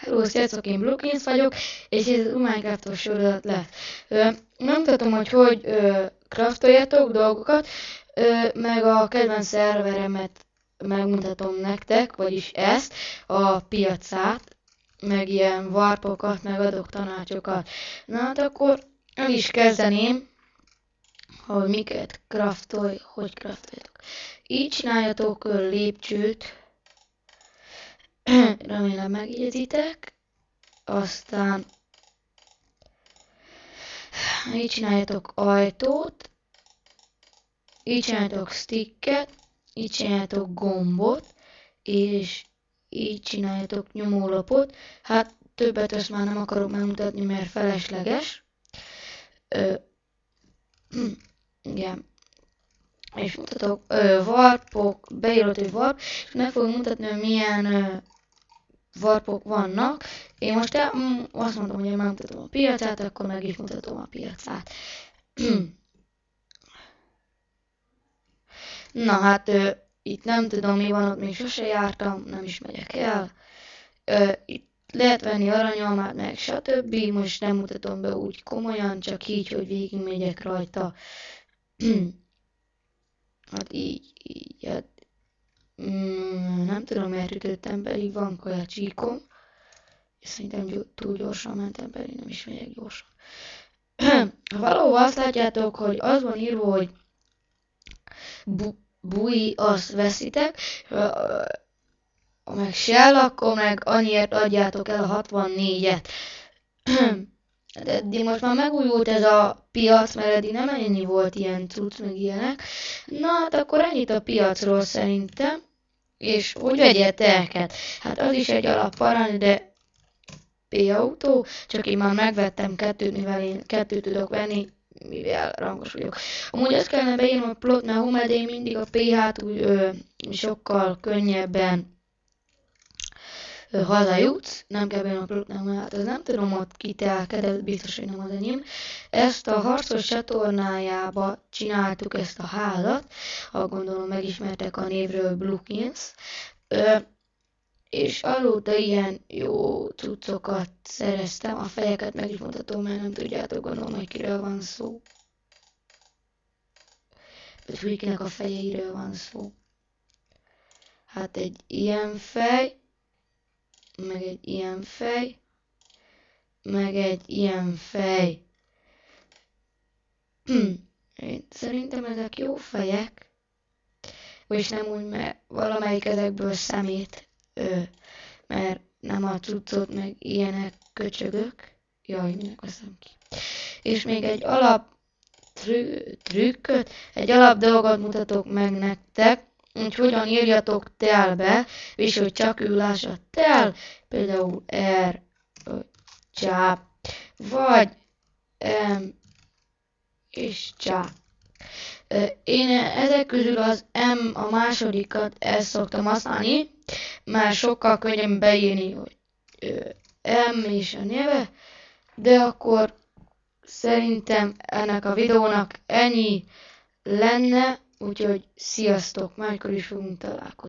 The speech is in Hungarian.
Hello, sziasztok, én Bluekins vagyok, és ez a Minecraftos sorozat lesz. Megmutatom, hogy craftoljatok dolgokat, meg a kedvenc szerveremet megmutatom nektek, vagyis ezt, a piacát, meg ilyen warpokat, meg adok tanácsokat. Na hát akkor el is kezdeném, hogy miket hogy craftoljatok. Így csináljatok lépcsőt, remélem megjegyitek. Aztán így csináljátok ajtót, így csináljátok sticket, így csináljátok gombot, és így csináljátok nyomólapot. Hát többet ezt már nem akarok megmutatni, mert felesleges. Igen. És mutatok warpok, beírod, hogy warp, és meg fogom mutatni, hogy milyen warpok vannak. Én most azt mondom, hogy én megmutatom a piacát, akkor meg is mutatom a piacát. Na hát itt nem tudom mi van, ott még sose jártam, nem is megyek el. Itt lehet venni aranyalmát, meg stb. Most nem mutatom be úgy komolyan, csak így, hogy végigmegyek rajta. Hát így, hát nem tudom, miért ütöttem, pedig van kajacsíkom. És szerintem túl gyorsan mentem, pedig nem is megyek gyorsan. Ha valahol azt látjátok, hogy az van írva, hogy bui, azt veszitek, meg shell, akkor meg annyiért adjátok el a 64-et. De eddig most már megújult ez a piac, mert eddig nem ennyi volt ilyen cucc, meg ilyenek. Na hát akkor ennyit a piacról szerintem. És hogy vegyetek? Hát az is egy alapparancs, de P-autó, csak én már megvettem kettőt, mivel én kettőt tudok venni, mivel rangos vagyok. Amúgy ezt kellene beírnom a plot, mert home, de én mindig a PH-t úgy sokkal könnyebben hazajutsz, nem kell beírnom a plot, nem, hát ez nem tudom ott kitelke, de biztos, hogy nem az enyém. Ezt a harcos csatornájába csináltuk ezt a házat, ha gondolom megismertek a névről Bluekins. És azóta ilyen jó cuccokat szereztem, a fejeket meg is mutatom, mert nem tudjátok, gondolom, hogy kiről van szó. Vagy Freakinek a fejeiről van szó. Hát egy ilyen fej, meg egy ilyen fej, meg egy ilyen fej. Én szerintem ezek jó fejek, és nem úgy, mert valamelyik ezekből szemét, mert nem a cuccot, meg ilyenek köcsögök. Jaj, minek veszem ki. És még egy alap trükköt, egy alap dolgot mutatok meg nektek, hogy hogyan írjatok telbe, és hogy csak ő lássa tel, például R, csáp, vagy M és csáp. Én ezek közül az M, a másodikat ezt szoktam használni, mert sokkal könnyebb beírni, hogy M és a neve, de akkor szerintem ennek a videónak ennyi lenne, úgyhogy sziasztok, máskor is fogunk találkozni.